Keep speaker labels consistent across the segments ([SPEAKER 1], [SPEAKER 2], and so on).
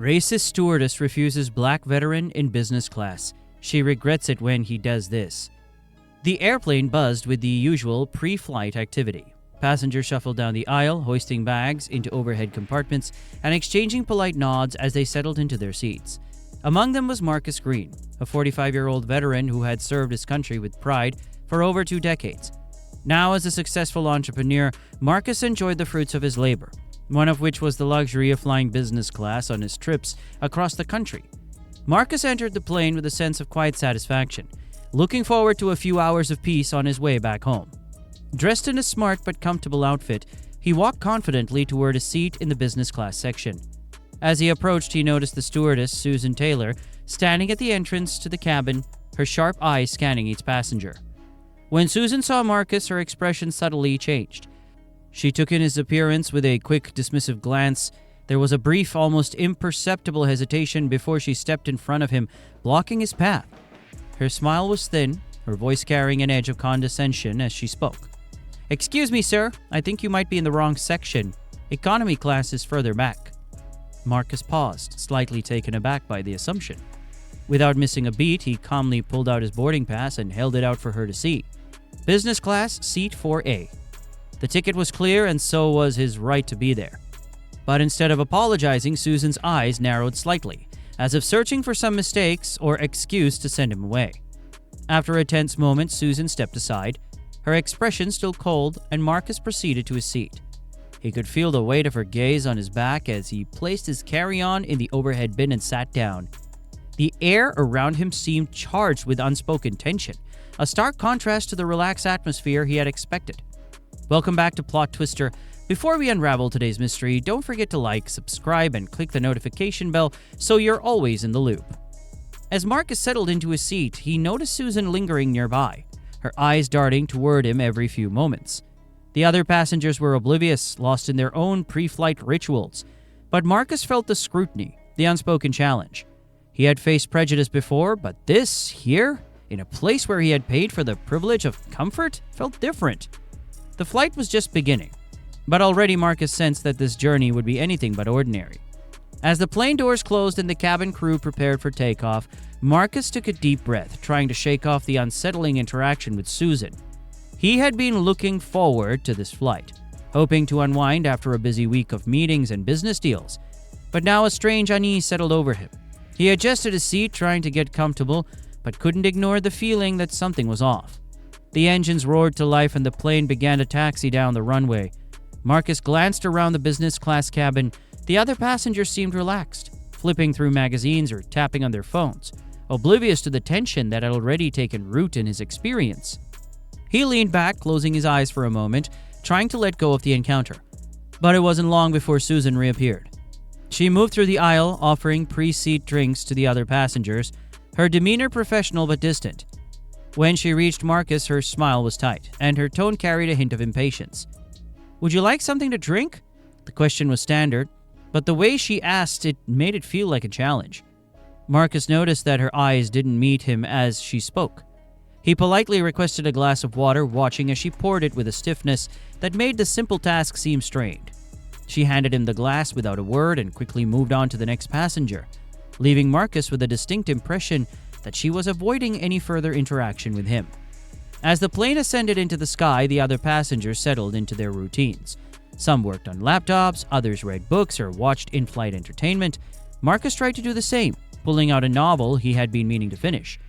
[SPEAKER 1] Racist stewardess refuses black veteran in business class. She regrets it when he does this. The airplane buzzed with the usual pre-flight activity. Passengers shuffled down the aisle, hoisting bags into overhead compartments and exchanging polite nods as they settled into their seats. Among them was Marcus Green, a 45-year-old veteran who had served his country with pride for over 2 decades. Now, as a successful entrepreneur, Marcus enjoyed the fruits of his labor, one of which was the luxury of flying business class on his trips across the country. Marcus entered the plane with a sense of quiet satisfaction, looking forward to a few hours of peace on his way back home. Dressed in a smart but comfortable outfit, he walked confidently toward a seat in the business class section. As he approached, he noticed the stewardess, Susan Taylor, standing at the entrance to the cabin, her sharp eyes scanning each passenger. When Susan saw Marcus, her expression subtly changed. She took in his appearance with a quick, dismissive glance. There was a brief, almost imperceptible hesitation before she stepped in front of him, blocking his path. Her smile was thin, her voice carrying an edge of condescension as she spoke. "Excuse me, sir. I think you might be in the wrong section. Economy class is further back." Marcus paused, slightly taken aback by the assumption. Without missing a beat, he calmly pulled out his boarding pass and held it out for her to see. Business class, seat 4A. The ticket was clear, and so was his right to be there. But instead of apologizing, Susan's eyes narrowed slightly, as if searching for some mistakes or excuse to send him away. After a tense moment, Susan stepped aside, her expression still cold, and Marcus proceeded to his seat. He could feel the weight of her gaze on his back as he placed his carry-on in the overhead bin and sat down. The air around him seemed charged with unspoken tension, a stark contrast to the relaxed atmosphere he had expected. Welcome back to PlotTwister. Before we unravel today's mystery, don't forget to like, subscribe, and click the notification bell so you're always in the loop. As Marcus settled into his seat, he noticed Susan lingering nearby, her eyes darting toward him every few moments. The other passengers were oblivious, lost in their own pre-flight rituals. But Marcus felt the scrutiny, the unspoken challenge. He had faced prejudice before, but this, here, in a place where he had paid for the privilege of comfort, felt different. The flight was just beginning, but already Marcus sensed that this journey would be anything but ordinary. As the plane doors closed and the cabin crew prepared for takeoff, Marcus took a deep breath, trying to shake off the unsettling interaction with Susan. He had been looking forward to this flight, hoping to unwind after a busy week of meetings and business deals. But now a strange unease settled over him. He adjusted his seat, trying to get comfortable, but couldn't ignore the feeling that something was off. The engines roared to life and the plane began to taxi down the runway. Marcus glanced around the business class cabin. The other passengers seemed relaxed, flipping through magazines or tapping on their phones, oblivious to the tension that had already taken root in his experience. He leaned back, closing his eyes for a moment, trying to let go of the encounter. But it wasn't long before Susan reappeared. She moved through the aisle, offering pre-seat drinks to the other passengers, her demeanor professional but distant. When she reached Marcus, her smile was tight, and her tone carried a hint of impatience. "Would you like something to drink?" The question was standard, but the way she asked it made it feel like a challenge. Marcus noticed that her eyes didn't meet him as she spoke. He politely requested a glass of water, watching as she poured it with a stiffness that made the simple task seem strained. She handed him the glass without a word and quickly moved on to the next passenger, leaving Marcus with a distinct impression that she was avoiding any further interaction with him. As the plane ascended into the sky, the other passengers settled into their routines. Some worked on laptops, others read books or watched in-flight entertainment. Marcus tried to do the same, pulling out a novel he had been meaning to finish.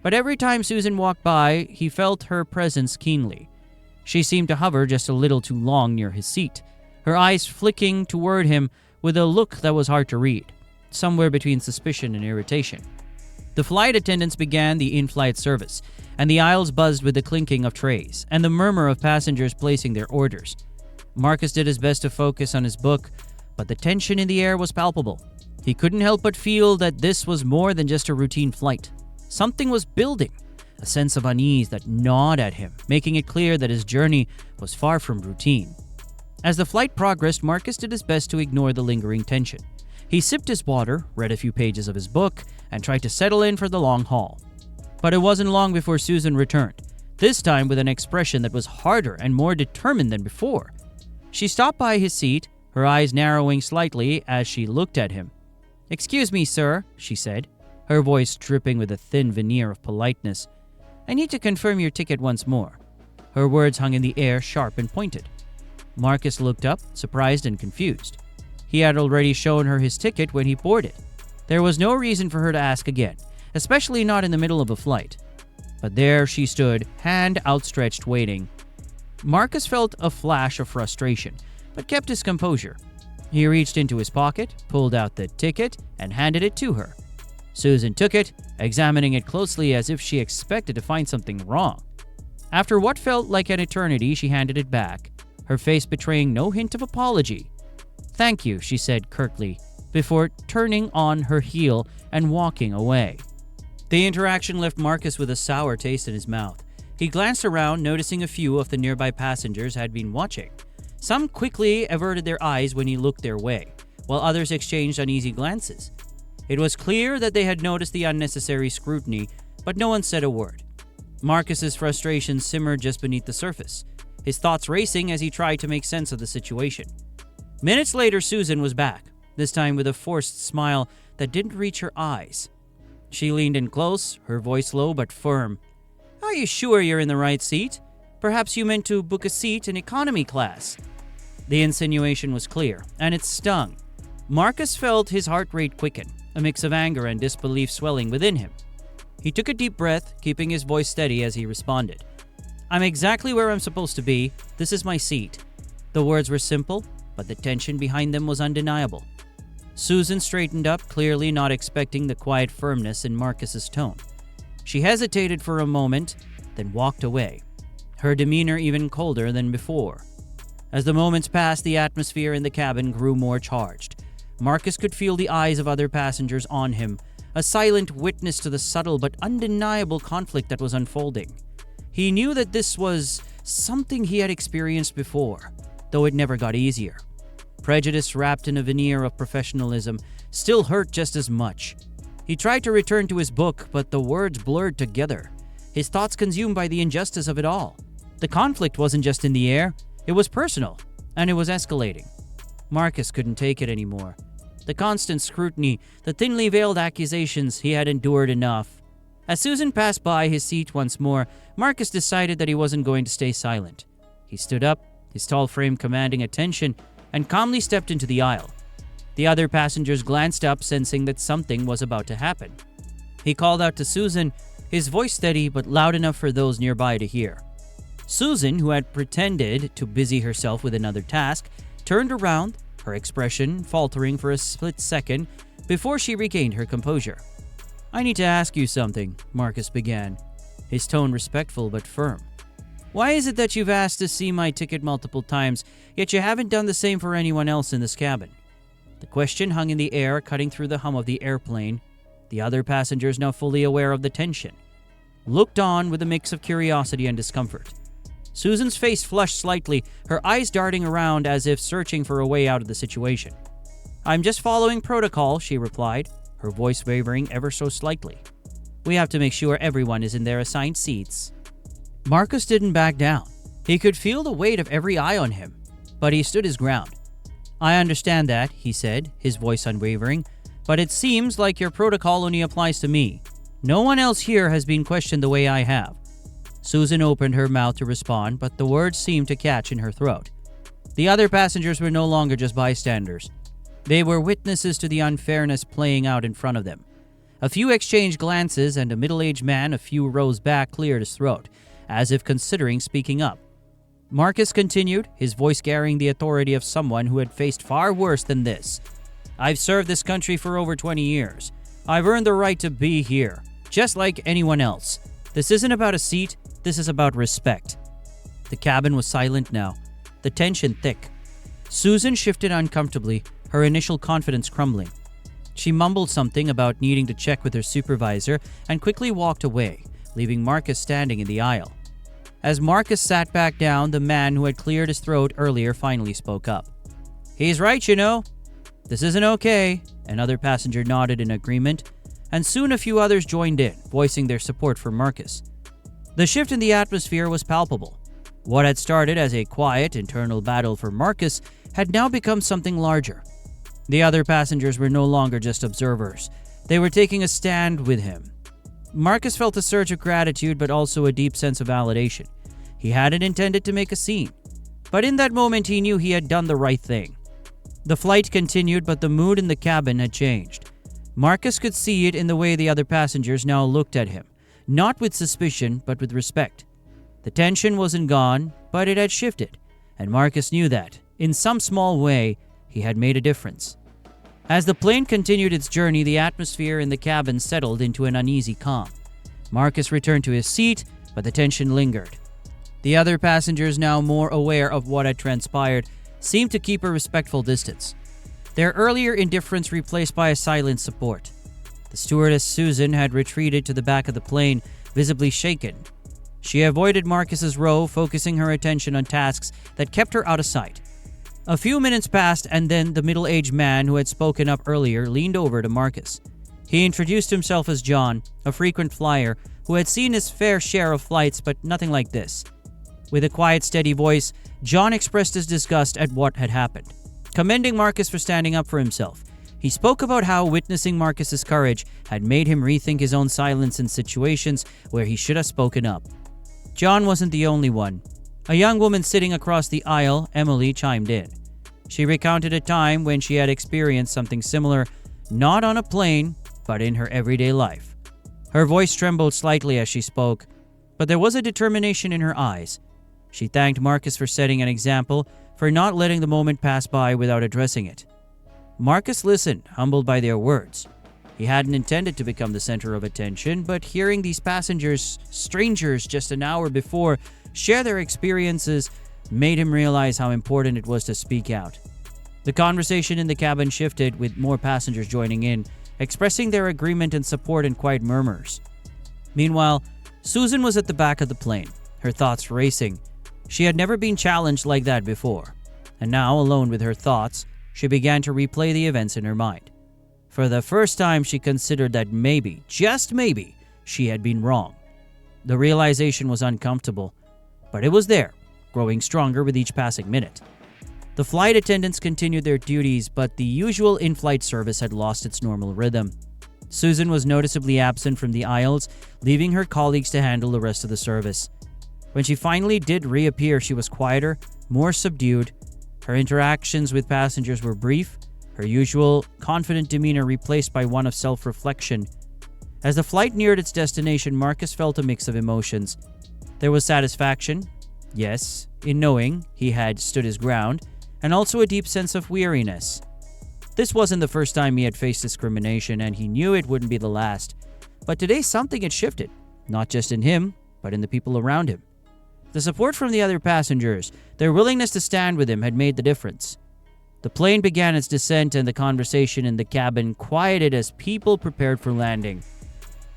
[SPEAKER 1] But every time Susan walked by, he felt her presence keenly. She seemed to hover just a little too long near his seat, her eyes flicking toward him with a look that was hard to read, somewhere between suspicion and irritation. The flight attendants began the in-flight service, and the aisles buzzed with the clinking of trays and the murmur of passengers placing their orders. Marcus did his best to focus on his book, but the tension in the air was palpable. He couldn't help but feel that this was more than just a routine flight. Something was building, a sense of unease that gnawed at him, making it clear that his journey was far from routine. As the flight progressed, Marcus did his best to ignore the lingering tension. He sipped his water, read a few pages of his book, and tried to settle in for the long haul. But it wasn't long before Susan returned, this time with an expression that was harder and more determined than before. She stopped by his seat, her eyes narrowing slightly as she looked at him. "Excuse me, sir," she said, her voice dripping with a thin veneer of politeness. "I need to confirm your ticket once more." Her words hung in the air, sharp and pointed. Marcus looked up, surprised and confused. He had already shown her his ticket when he boarded. There was no reason for her to ask again, especially not in the middle of a flight. But there she stood, hand outstretched, waiting. Marcus felt a flash of frustration, but kept his composure. He reached into his pocket, pulled out the ticket, and handed it to her. Susan took it, examining it closely as if she expected to find something wrong. After what felt like an eternity, she handed it back, her face betraying no hint of apology. "Thank you," she said curtly, before turning on her heel and walking away. The interaction left Marcus with a sour taste in his mouth. He glanced around, noticing a few of the nearby passengers had been watching. Some quickly averted their eyes when he looked their way, while others exchanged uneasy glances. It was clear that they had noticed the unnecessary scrutiny, but no one said a word. Marcus's frustration simmered just beneath the surface, his thoughts racing as he tried to make sense of the situation. Minutes later, Susan was back, this time with a forced smile that didn't reach her eyes. She leaned in close, her voice low but firm. "Are you sure you're in the right seat? Perhaps you meant to book a seat in economy class." The insinuation was clear, and it stung. Marcus felt his heart rate quicken, a mix of anger and disbelief swelling within him. He took a deep breath, keeping his voice steady as he responded. "I'm exactly where I'm supposed to be. This is my seat." The words were simple, but the tension behind them was undeniable. Susan straightened up, clearly not expecting the quiet firmness in Marcus's tone. She hesitated for a moment, then walked away, her demeanor even colder than before. As the moments passed, the atmosphere in the cabin grew more charged. Marcus could feel the eyes of other passengers on him, a silent witness to the subtle but undeniable conflict that was unfolding. He knew that this was something he had experienced before, though it never got easier. Prejudice wrapped in a veneer of professionalism still hurt just as much. He tried to return to his book, but the words blurred together, his thoughts consumed by the injustice of it all. The conflict wasn't just in the air, it was personal, and it was escalating. Marcus couldn't take it anymore. The constant scrutiny, the thinly veiled accusations, he had endured enough. As Susan passed by his seat once more, Marcus decided that he wasn't going to stay silent. He stood up, his tall frame commanding attention, and calmly stepped into the aisle. The other passengers glanced up, sensing that something was about to happen. He called out to Susan, his voice steady but loud enough for those nearby to hear. Susan, who had pretended to busy herself with another task, turned around, her expression faltering for a split second before she regained her composure. "I need to ask you something," Marcus began, his tone respectful but firm. "Why is it that you've asked to see my ticket multiple times, yet you haven't done the same for anyone else in this cabin?" The question hung in the air, cutting through the hum of the airplane. The other passengers, now fully aware of the tension, looked on with a mix of curiosity and discomfort. Susan's face flushed slightly, her eyes darting around as if searching for a way out of the situation. "I'm just following protocol," she replied, her voice wavering ever so slightly. "We have to make sure everyone is in their assigned seats." Marcus didn't back down. He could feel the weight of every eye on him, but he stood his ground. "I understand that," he said, his voice unwavering, "but it seems like your protocol only applies to me. No one else here has been questioned the way I have." Susan opened her mouth to respond, but the words seemed to catch in her throat. The other passengers were no longer just bystanders. They were witnesses to the unfairness playing out in front of them. A few exchanged glances, and a middle-aged man a few rows back cleared his throat, as if considering speaking up. Marcus continued, his voice carrying the authority of someone who had faced far worse than this. "I've served this country for over 20 years. I've earned the right to be here, just like anyone else. This isn't about a seat, this is about respect." The cabin was silent now, the tension thick. Susan shifted uncomfortably, her initial confidence crumbling. She mumbled something about needing to check with her supervisor and quickly walked away, leaving Marcus standing in the aisle. As Marcus sat back down, the man who had cleared his throat earlier finally spoke up. "He's right, you know. This isn't okay." Another passenger nodded in agreement, and soon a few others joined in, voicing their support for Marcus. The shift in the atmosphere was palpable. What had started as a quiet internal battle for Marcus had now become something larger. The other passengers were no longer just observers. They were taking a stand with him. Marcus felt a surge of gratitude, but also a deep sense of validation. He hadn't intended to make a scene, but in that moment he knew he had done the right thing. The flight continued, but the mood in the cabin had changed. Marcus could see it in the way the other passengers now looked at him, not with suspicion, but with respect. The tension wasn't gone, but it had shifted, and Marcus knew that, in some small way, he had made a difference. As the plane continued its journey, the atmosphere in the cabin settled into an uneasy calm. Marcus returned to his seat, but the tension lingered. The other passengers, now more aware of what had transpired, seemed to keep a respectful distance, their earlier indifference replaced by a silent support. The stewardess, Susan, had retreated to the back of the plane, visibly shaken. She avoided Marcus's row, focusing her attention on tasks that kept her out of sight. A few minutes passed, and then the middle-aged man who had spoken up earlier leaned over to Marcus. He introduced himself as John, a frequent flyer who had seen his fair share of flights, but nothing like this. With a quiet, steady voice, John expressed his disgust at what had happened, commending Marcus for standing up for himself. He spoke about how witnessing Marcus's courage had made him rethink his own silence in situations where he should have spoken up. John wasn't the only one. A young woman sitting across the aisle, Emily, chimed in. She recounted a time when she had experienced something similar, not on a plane, but in her everyday life. Her voice trembled slightly as she spoke, but there was a determination in her eyes. She thanked Marcus for setting an example, for not letting the moment pass by without addressing it. Marcus listened, humbled by their words. He hadn't intended to become the center of attention, but hearing these passengers, strangers just an hour before, share their experiences made him realize how important it was to speak out. The conversation in the cabin shifted, with more passengers joining in, expressing their agreement and support in quiet murmurs. Meanwhile, Susan was at the back of the plane, her thoughts racing. She had never been challenged like that before, and now, alone with her thoughts, she began to replay the events in her mind. For the first time, she considered that maybe, just maybe, she had been wrong. The realization was uncomfortable, but it was there, growing stronger with each passing minute. The flight attendants continued their duties, but the usual in-flight service had lost its normal rhythm. Susan was noticeably absent from the aisles, leaving her colleagues to handle the rest of the service. When she finally did reappear, she was quieter, more subdued. Her interactions with passengers were brief, her usual confident demeanor replaced by one of self-reflection. As the flight neared its destination, Marcus felt a mix of emotions. There was satisfaction, yes, in knowing he had stood his ground, and also a deep sense of weariness. This wasn't the first time he had faced discrimination, and he knew it wouldn't be the last. But today something had shifted, not just in him, but in the people around him. The support from the other passengers, their willingness to stand with him, had made the difference. The plane began its descent, and the conversation in the cabin quieted as people prepared for landing.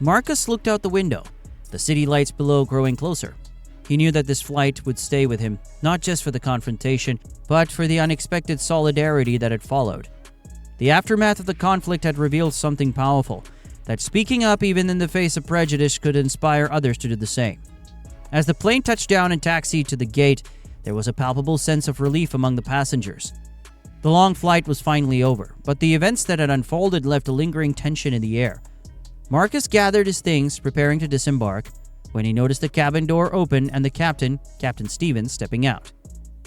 [SPEAKER 1] Marcus looked out the window, the city lights below growing closer. He knew that this flight would stay with him, not just for the confrontation, but for the unexpected solidarity that had followed. The aftermath of the conflict had revealed something powerful, that speaking up even in the face of prejudice could inspire others to do the same. As the plane touched down and taxied to the gate, there was a palpable sense of relief among the passengers. The long flight was finally over, but the events that had unfolded left a lingering tension in the air. Marcus gathered his things, preparing to disembark, when he noticed the cabin door open and the captain, Captain Stevens, stepping out.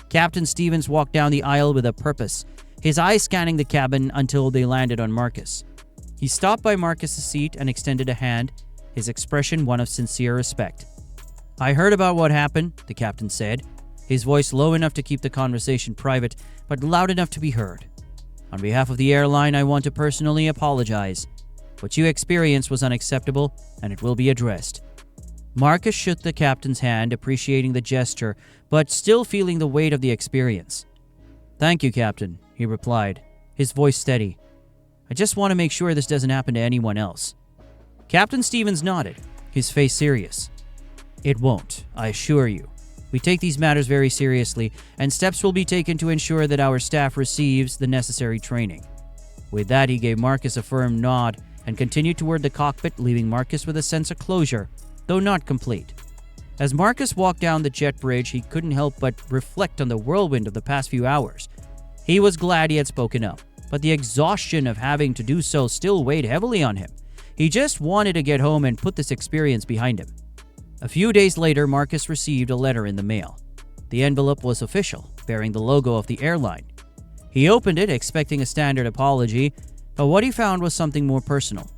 [SPEAKER 1] Captain Stevens walked down the aisle with a purpose, his eyes scanning the cabin until they landed on Marcus. He stopped by Marcus's seat and extended a hand, his expression one of sincere respect. "I heard about what happened," the captain said, his voice low enough to keep the conversation private, but loud enough to be heard. "On behalf of the airline, I want to personally apologize. What you experienced was unacceptable, and it will be addressed." Marcus shook the captain's hand, appreciating the gesture, but still feeling the weight of the experience. "Thank you, Captain," he replied, his voice steady. "I just want to make sure this doesn't happen to anyone else." Captain Stevens nodded, his face serious. "It won't, I assure you. We take these matters very seriously, and steps will be taken to ensure that our staff receives the necessary training." With that, he gave Marcus a firm nod and continued toward the cockpit, leaving Marcus with a sense of closure, though not complete. As Marcus walked down the jet bridge, he couldn't help but reflect on the whirlwind of the past few hours. He was glad he had spoken up. but the exhaustion of having to do so still weighed heavily on him. He just wanted to get home and put this experience behind him. A few days later, Marcus received a letter in the mail. The envelope was official, bearing the logo of the airline. He opened it, expecting a standard apology, but what he found was something more personal.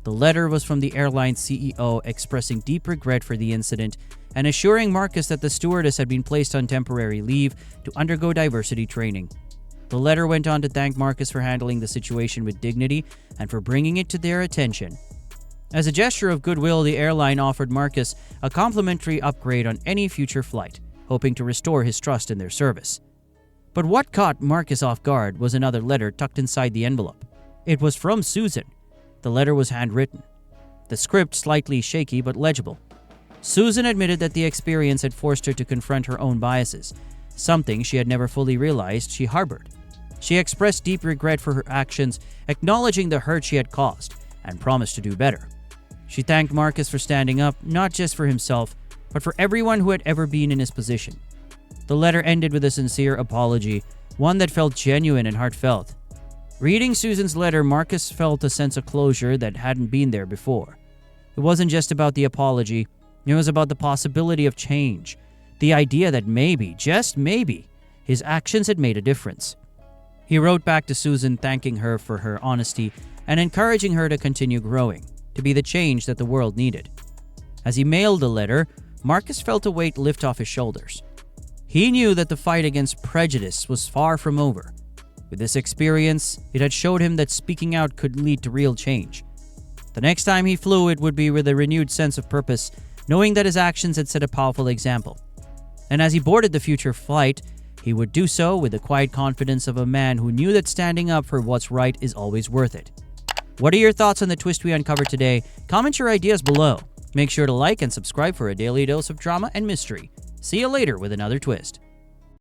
[SPEAKER 1] The letter was from the airline's CEO expressing deep regret for the incident and assuring Marcus that the stewardess had been placed on temporary leave to undergo diversity training. The letter went on to thank Marcus for handling the situation with dignity and for bringing it to their attention. As a gesture of goodwill, the airline offered Marcus a complimentary upgrade on any future flight, hoping to restore his trust in their service. But what caught Marcus off guard was another letter tucked inside the envelope. It was from Susan. The letter was handwritten, the script slightly shaky but legible. Susan admitted that the experience had forced her to confront her own biases, something she had never fully realized she harbored. She expressed deep regret for her actions, acknowledging the hurt she had caused, and promised to do better. She thanked Marcus for standing up, not just for himself, but for everyone who had ever been in his position. The letter ended with a sincere apology, one that felt genuine and heartfelt. Reading Susan's letter, Marcus felt a sense of closure that hadn't been there before. It wasn't just about the apology, it was about the possibility of change, the idea that maybe, just maybe, his actions had made a difference. He wrote back to Susan thanking her for her honesty and encouraging her to continue growing, to be the change that the world needed. As he mailed the letter, Marcus felt a weight lift off his shoulders. He knew that the fight against prejudice was far from over. With this experience, it had showed him that speaking out could lead to real change. The next time he flew, it would be with a renewed sense of purpose, knowing that his actions had set a powerful example. And as he boarded the future flight, he would do so with the quiet confidence of a man who knew that standing up for what's right is always worth it. What are your thoughts on the twist we uncovered today? Comment your ideas below. Make sure to like and subscribe for a daily dose of drama and mystery. See you later with another twist.